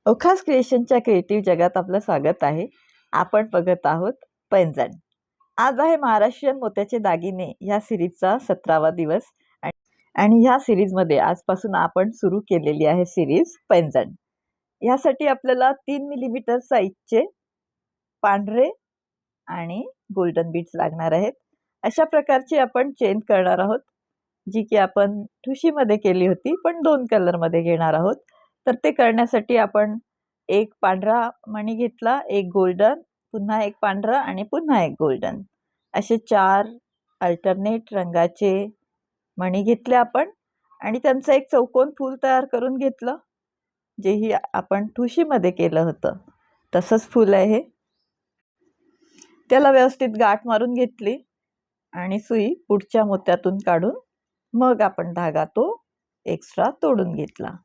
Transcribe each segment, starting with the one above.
ओखास क्रिएशनच्या creative जगात आपलं स्वागत आहे. आपण बघत आहोत पैंजण. आज आहे महाराष्ट्रीयन मोत्याचे दागिने या सिरीजचा 17वा दिवस आणि ह्या सिरीजमध्ये आजपासून आपण सुरू केलेली आहे सिरीज पैंजण. यासाठी आपल्याला 3 मिलीमीटर साईजचे पांढरे आणि गोल्डन बीड्स लागणार आहेत. अशा प्रकारची आपण चेन करणार आहोत, जी की आपण ठुशीमध्ये केली होती, पण 2 कलरमध्ये घेणार आहोत. तर ते करण्यासाठी आपण एक पांढरा मणी घेतला, एक गोल्डन, पुन्हा एक पांढरा आणि पुन्हा एक गोल्डन, असे 4 अल्टरनेट रंगाचे मणी घेतले आपण आणि त्यांचं एक चौकोन फूल तयार करून घेतलं, जेही आपण ठुशीमध्ये केलं होतं तसंच फूल आहे हे. त्याला व्यवस्थित गाठ मारून घेतली आणि सुई पुढच्या मोत्यातून काढून मग आपण धागा तो एक्स्ट्रा तोडून घेतला.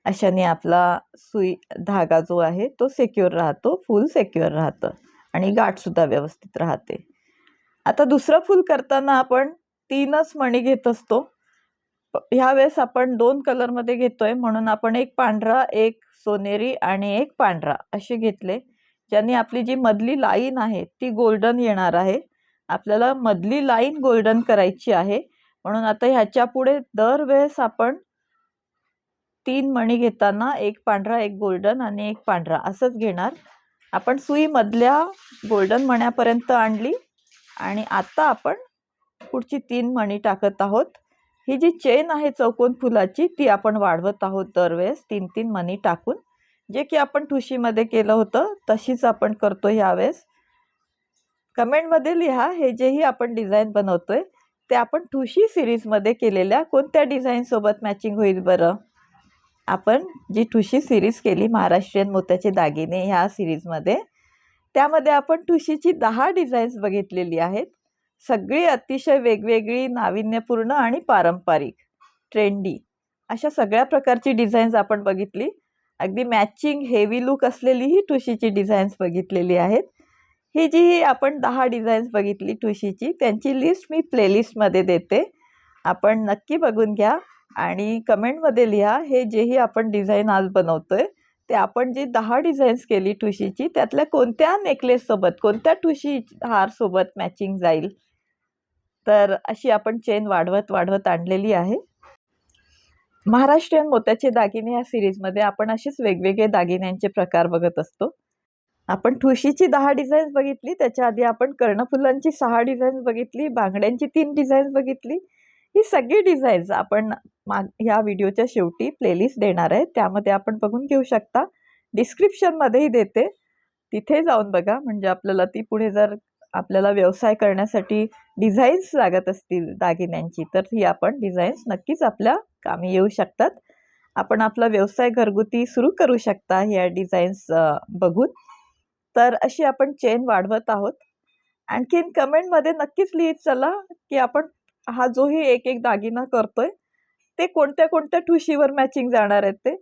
अशाने आपला सुई धागा जो आहे तो सिक्युअर राहतो, फूल सिक्युअर राहतं आणि गाठसुद्धा व्यवस्थित राहते. आता दुसरं फूल करताना आपण 3च मणी घेत असतो. ह्यावेळेस आपण 2 कलरमध्ये घेतोय, म्हणून आपण एक पांढरा, एक सोनेरी आणि एक पांढरा असे घेतले, ज्याने आपली जी मधली लाईन आहे ती गोल्डन येणार आहे. आपल्याला मधली लाईन गोल्डन करायची आहे, म्हणून आता ह्याच्या पुढे दरवेळेस आपण 3 मणी घेताना एक पांढरा, एक गोल्डन आणि एक पांढरा असंच घेणार. आपण सुई मधल्या गोल्डन मण्यापर्यंत आणली आणि आता आपण पुढची 3 मणी टाकत आहोत. ही जी चेन आहे चौकोन फुलाची ती आपण वाढवत आहोत दरवेळेस 3-3 मणी टाकून, जे की आपण ठुशीमध्ये केलं होतं तशीच आपण करतो ह्यावेळेस. कमेंटमध्ये लिहा हे जेही आपण डिझाईन बनवतोय ते आपण ठुशी सिरीजमध्ये केलेल्या कोणत्या डिझाईन सोबत मॅचिंग होईल बरं. आपण जी ठुशी सिरीज केली महाराष्ट्रीयन मोत्याचे दागिने ह्या सिरीजमध्ये, त्यामध्ये आपण ठुशीची 10 डिझाईन्स बघितलेली आहेत. सगळी अतिशय वेगवेगळी, नाविन्यपूर्ण आणि पारंपरिक, ट्रेंडी अशा सगळ्या प्रकारची डिझाईन्स आपण बघितली. अगदी मॅचिंग हेवी लुक असलेली ही ठुशीची डिझाईन्स बघितलेली आहेत. ही जी आपण 10 डिझाईन्स बघितली ठुशीची, त्यांची लिस्ट मी प्लेलिस्टमध्ये देते, आपण नक्की बघून घ्या आणि कमेंटमध्ये लिहा हे जेही आपण डिझाईन आज बनवतोय ते आपण जी 10 डिझाईन्स केली ठुशीची त्यातल्या कोणत्या नेकलेससोबत, कोणत्या ठुशी हारसोबत मॅचिंग जाईल. तर अशी आपण चेन वाढवत वाढवत आणलेली आहे. महाराष्ट्रीयन मोत्याचे दागिने या सिरीजमध्ये आपण असेच वेगवेगळे दागिन्यांचे प्रकार बघत असतो. आपण ठुशीची 10 डिझाईन्स बघितली, त्याच्या आधी आपण कर्णफुलांची 6 डिझाईन्स बघितली, बांगड्यांची 3 डिझाईन्स बघितली. ही सगळी डिझाईन्स आपण ह्या व्हिडिओच्या शेवटी प्लेलिस्ट देणार आहे, त्यामध्ये आपण बघून घेऊ शकता. डिस्क्रिप्शनमध्येही देते, तिथे जाऊन बघा, म्हणजे आपल्याला ती पुढे जर आपल्याला व्यवसाय करण्यासाठी डिझाईन्स लागत असतील दागिन्यांची तर ही आपण डिझाईन्स नक्कीच आपल्या कामी येऊ शकतात. आपण आपला व्यवसाय घरगुती सुरू करू शकता ह्या डिझाईन्स बघून. तर अशी आपण चेन वाढवत आहोत. आणखीन कमेंटमध्ये नक्कीच लिहित चला की आपण हा जोही एक एक दागिना करतोय ते कोणत्या कोणत्या ठुशीवर मॅचिंग जाणार आहेत ते,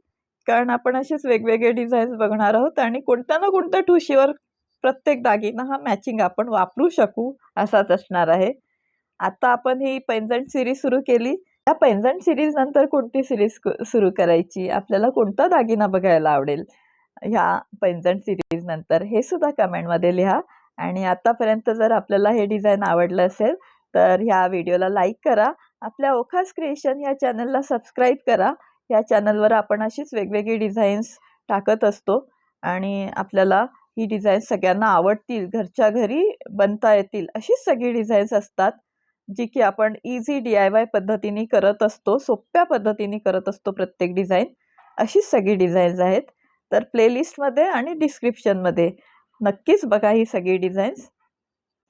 कारण आपण असेच वेगवेगळे डिझाईन्स बघणार आहोत आणि कोणत्या ना कोणत्या ठुशीवर प्रत्येक दागिना हा मॅचिंग आपण वापरू शकू असाच असणार आहे. आता आपण ही पैंजण सिरीज सुरू केली, या पैंजण सिरीज नंतर कोणती सिरीज सुरू करायची, आपल्याला कोणता दागिना बघायला आवडेल ह्या पैंजण सिरीज नंतर, हे सुद्धा कमेंटमध्ये लिहा. आणि आतापर्यंत जर आपल्याला हे डिझाईन आवडलं असेल तर ह्या व्हिडिओला लाईक करा, आपल्या ओखास क्रिएशन या चॅनलला सबस्क्राईब करा. या चॅनलवर आपण अशीच वेगवेगळी डिझाईन्स टाकत असतो आणि आपल्याला ही डिझाईन्स सगळ्यांना आवडतील, घरच्या घरी बनता येतील अशीच सगळी डिझाईन्स असतात, जी की आपण इझी DIY पद्धतीने करत असतो, सोप्या पद्धतीने करत असतो प्रत्येक डिझाईन. अशीच सगळी डिझाईन्स आहेत. तर प्लेलिस्टमध्ये आणि डिस्क्रिप्शनमध्ये नक्कीच बघा ही सगळी डिझाईन्स.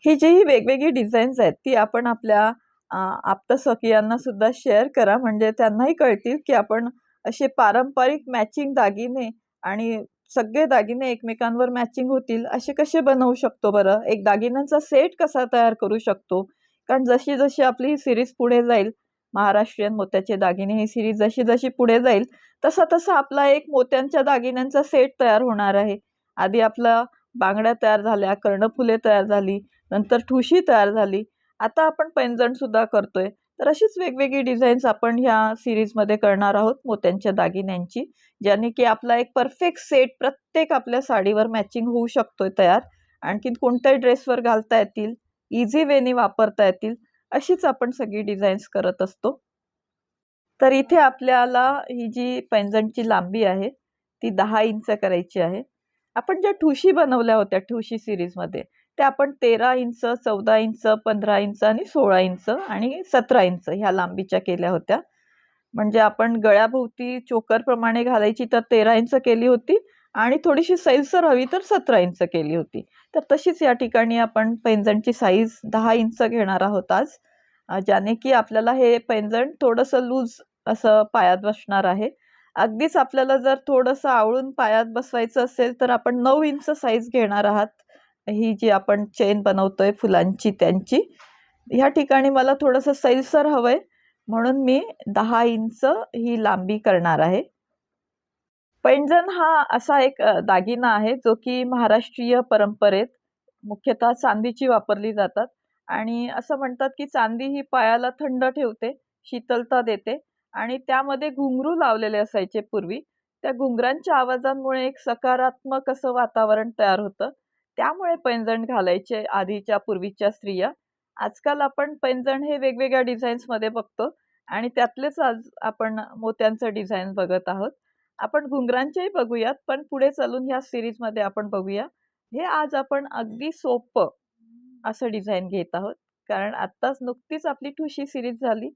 ही जी वेगवेगळी डिझाईन्स आहेत ती आपण आपल्या आप्तसखियांना सुद्धा शेअर करा, म्हणजे त्यांनाही कळतील की आपण असे पारंपरिक मॅचिंग दागिने आणि सगळे दागिने एकमेकांवर मॅचिंग होतील असे कसे बनवू शकतो बरं, एक दागिन्यांचा सेट कसा तयार करू शकतो. कारण जशी जशी आपली ही सिरीज पुढे जाईल, महाराष्ट्रीयन मोत्याचे दागिने ही सिरीज जशी जशी पुढे जाईल तसा तसा आपला एक मोत्यांच्या दागिन्यांचा सेट तयार होणार आहे. आधी आपला बांगड्या तयार झाल्या, कर्णफुले तयार झाली, नंतर ठुशी तयार झाली, आता आपण पैंजण सुद्धा करतोय. तर अशीच वेगवेगळी डिझाईन्स आपण ह्या सिरीजमध्ये करणार आहोत मोत्यांच्या दागिन्यांची, ज्याने की आपला एक परफेक्ट सेट प्रत्येक आपल्या साडीवर मॅचिंग होऊ शकतोय तयार. आणखीन कोणत्याही ड्रेसवर घालता येतील, इझी वेनी वापरता येतील, अशीच आपण सगळी डिझाईन्स करत असतो. तर इथे आपल्याला ही जी पैंजणची लांबी आहे ती 10 इंच करायची आहे. आपण ज्या ठुशी बनवल्या होत्या ठुशी सिरीजमध्ये, त्या आपण 13 इंच, 14 इंच, 15 इंच आणि 16 इंच आणि 17 इंच ह्या लांबीच्या केल्या होत्या. म्हणजे आपण गळ्याभोवती चोकरप्रमाणे घालायची तर 13 इंच केली होती आणि थोडीशी सैलसर हवी तर 17 इंच केली होती. तर तशीच या ठिकाणी आपण पैंजणची साईज 10 इंच घेणार आहोत आज, ज्याने की आपल्याला हे पैंजण थोडंसं लूज असं पायात बसणार आहे. अगदीच आपल्याला जर थोडंसं आवळून पायात बसवायचं असेल तर आपण 9 इंच साईज घेणार आहात. ही जी आपण चेन बनवतोय फुलांची त्यांची, ह्या ठिकाणी मला थोडंसं सैलसर हवंय म्हणून मी 10 इंच ही लांबी करणार आहे. पैंजण हा असा एक दागिना आहे जो की महाराष्ट्रीय परंपरेत मुख्यतः चांदीची वापरली जातात आणि असं म्हणतात की चांदी ही पायाला थंड ठेवते, शीतलता देते आणि त्यामध्ये घुंगरू लावलेले असायचे पूर्वी. त्या घुंगरांच्या आवाजांमुळे एक सकारात्मक असं वातावरण तयार होतं. त्यामुळे पैंजण घालायचे आधीच्या पूर्वीच्या स्त्रिया. आजकाल आपण पैंजण हे वेगवेगळ्या डिझाईन्समध्ये बघतो आणि त्यातलेच आज आपण मोत्यांचं डिझाईन बघत आहोत. आपण घुंगरांचेही बघूयात, पण पुढे चालून ह्या सीरीजमध्ये आपण बघूया. हे आज आपण अगदी सोपं असं डिझाईन घेत आहोत. कारण आत्ताच नुकतीच आपली ठुशी सीरीज झाली.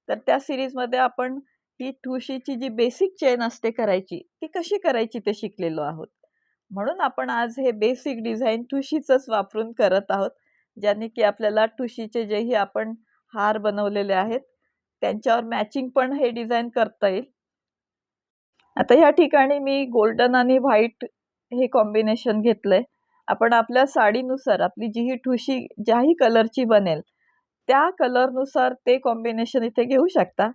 तर त्या सीरीजमध्ये आपण ही ठुशीची जी बेसिक चेन असते करायची, ती कशी करायची ते शिकलेलो आहोत. म्हणून आपण आज हे बेसिक डिझाईन ठुशीचंच वापरून करत आहोत. ज्याने की आपल्याला ठुशीचे जेही आपण हार बनवलेले आहेत, त्यांच्यावर मॅचिंग पण हे डिझाईन करता येईल. आता या ठिकाणी मी गोल्डन आणि व्हाईट हे कॉम्बिनेशन घेतलंय. आपण आपल्या साडीनुसार आपली जी ही ठुशी ज्याही कलरची बनेल, त्या कलरनुसार ते कॉम्बिनेशन इथे घेऊ शकता.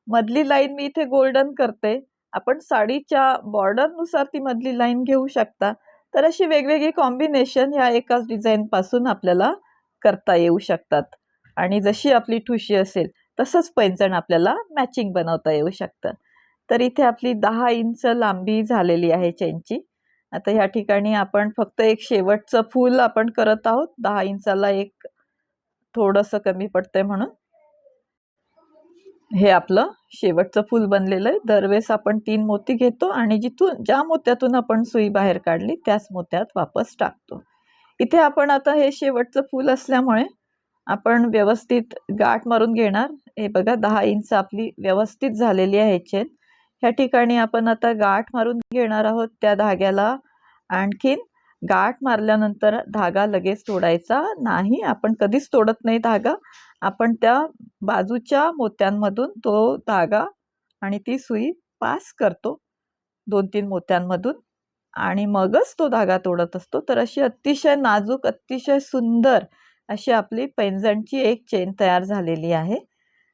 मधली लाईन मी इथे गोल्डन करते. आपण साडीच्या बॉर्डरनुसार ती मधली लाईन घेऊ शकता. तर अशी वेगवेगळी कॉम्बिनेशन ह्या एकाच डिझाईनपासून आपल्याला करता येऊ शकतात. आणि जशी आपली ठुशी असेल तसंच पैंजण आपल्याला मॅचिंग बनवता येऊ शकतं. तर इथे आपली 10 इंच लांबी झालेली आहे चेनची. आता ह्या ठिकाणी आपण फक्त एक शेवटचं फूल आपण करत आहोत. 10 इंचाला एक थोडंसं कमी पडतंय म्हणून. हे आपलं शेवटचं फूल बनलेलं आहे. दरवेळेस आपण 3 मोती घेतो आणि ज्या मोत्यातून आपण सुई बाहेर काढली त्याच मोत्यात वापस टाकतो. इथे आपण आता हे शेवटचं फूल असल्यामुळे आपण व्यवस्थित गाठ मारून घेणार. हे बघा 10 इंच आपली व्यवस्थित झालेली आहे चेन. ह्या ठिकाणी आपण आता गाठ मारून घेणार आहोत त्या धाग्याला. आणखीन गाठ मारल्यानंतर धागा लगेच तोडायचा नाही. आपण कधीच तोडत नाही धागा. आपण त्या बाजूच्या मोत्यांमधून तो धागा आणि ती सुई पास करतो 2-3 मोत्यांमधून आणि मगच तो धागा तोडत असतो. तर अशी अतिशय नाजूक, अतिशय सुंदर अशी आपली पैंजणची एक चेन तयार झालेली आहे.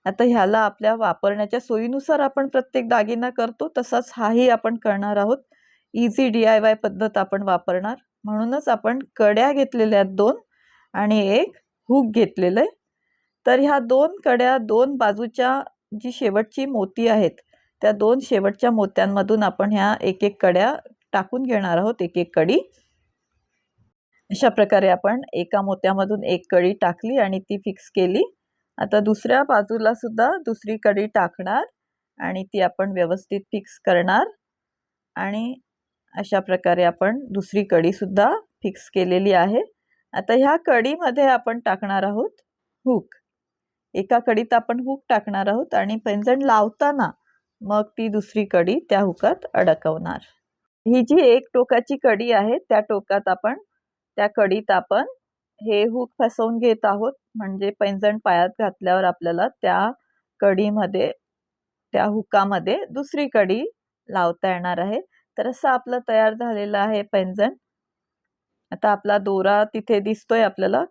आता ह्याला आपल्या वापरण्याच्या सोयीनुसार आपण प्रत्येक दागिना करतो, तसाच हाही आपण करणार आहोत. इझी DIY पद्धत आपण वापरणार. म्हणूनच आपण कड्या घेतलेल्या आहेत 2 आणि एक हुक घेतलेलं आहे. तर ह्या 2 कड्या 2 बाजूच्या जी शेवटची मोती आहेत, त्या 2 शेवटच्या मोत्यांमधून आपण ह्या एक-एक कड्या टाकून घेणार आहोत, एक-एक कडी. अशा प्रकारे आपण एका मोत्यामधून एक कडी टाकली आणि ती फिक्स केली. आता दुसऱ्या बाजूला सुद्धा दुसरी कडी टाकणार आणि ती आपण व्यवस्थित फिक्स करणार आणि अशा प्रकारे आपण दुसरी कडी सुद्धा फिक्स केलेली आहे. आता ह्या कडीमध्ये आपण टाकणार आहोत हुक. एका कडीत आपण हुक टाकणार आहोत आणि पैंजण लावताना मग ती दुसरी कडी त्या हुकात अडकवणार. ही जी एक टोकाची कडी आहे त्या टोकात आपण त्या कडीत आपण हे हुक फसवून घेत आहोत. म्हणजे पैंजण पायात घातल्यावर आपल्याला त्या कडीमध्ये त्या हुकामध्ये दुसरी कडी लावता येणार आहे. तर असं आपलं तयार झालेलं आहे पैंजण. आता आपला दोरा तिथे दिसतोय आपल्याला,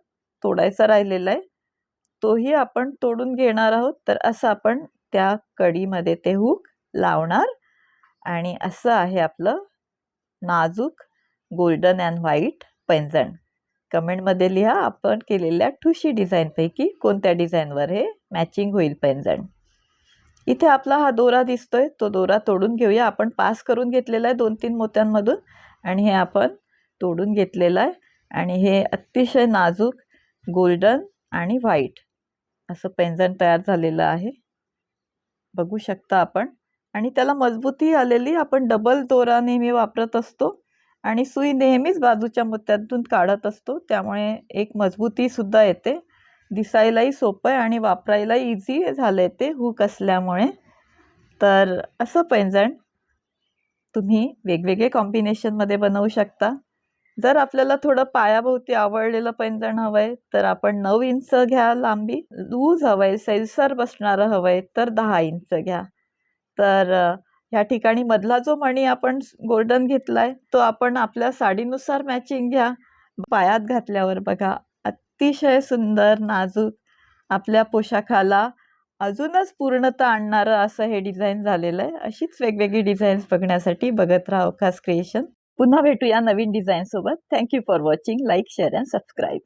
तोडायचा राहिलेला आहे. तोही आपण तोडून घेणार आहोत. तर असं आपण त्या कडीमध्ये ते हुक लावणार आणि असं आहे आपलं नाजूक गोल्डन अँड व्हाईट पैंजण. कमेंटमध्ये लिहा आपण केलेल्या ठुशी डिझाईनपैकी कोणत्या डिझाईनवर हे मॅचिंग होईल पैंजण. इथे आपला हा दोरा दिसतोय, तो दोरा तोडून घेऊया. आपण पास करून घेतलेला आहे 2-3 मोत्यांमधून आणि हे आपण तोडून घेतलेलं आहे. आणि हे अतिशय नाजूक गोल्डन आणि व्हाईट असं पैंजण तयार झालेलं आहे, बघू शकता आपण. आणि त्याला मजबूती आलेली. आपण डबल दोरा नेहमी वापरत असतो आणि सुई नेहमीच बाजूच्या मोत्यातून काढत असतो, त्यामुळे एक मजबूती सुद्धा येते. दिसायलाही सोपं आहे आणि वापरायला इझी झालंय ते हुक असल्यामुळे. तर असं पैंजण तुम्ही वेगवेगळे कॉम्बिनेशनमध्ये बनवू शकता. जर आपल्याला थोडं पायाभोवती आवळलेलं पैंजण हवं आहे तर आपण 9 इंच घ्या लांबी. लूज हवं आहे, सैलसर बसणारं हवं आहे तर 10 इंच घ्या. तर ह्या ठिकाणी मधला जो मणी आपण गोल्डन घेतलाय तो आपण आपल्या साडीनुसार मॅचिंग घ्या. पायात घातल्यावर बघा अतिशय सुंदर नाजूक आपल्या पोशाखाला अजूनच पूर्णता आणणारं असं हे डिझाईन झालेलं आहे. अशीच वेगवेगळी डिझाईन्स बघण्यासाठी बघत राहा अवकाश क्रिएशन. पुन्हा भेटूया नवीन डिझाईन सोबत. Thank you for watching. Like, share and subscribe.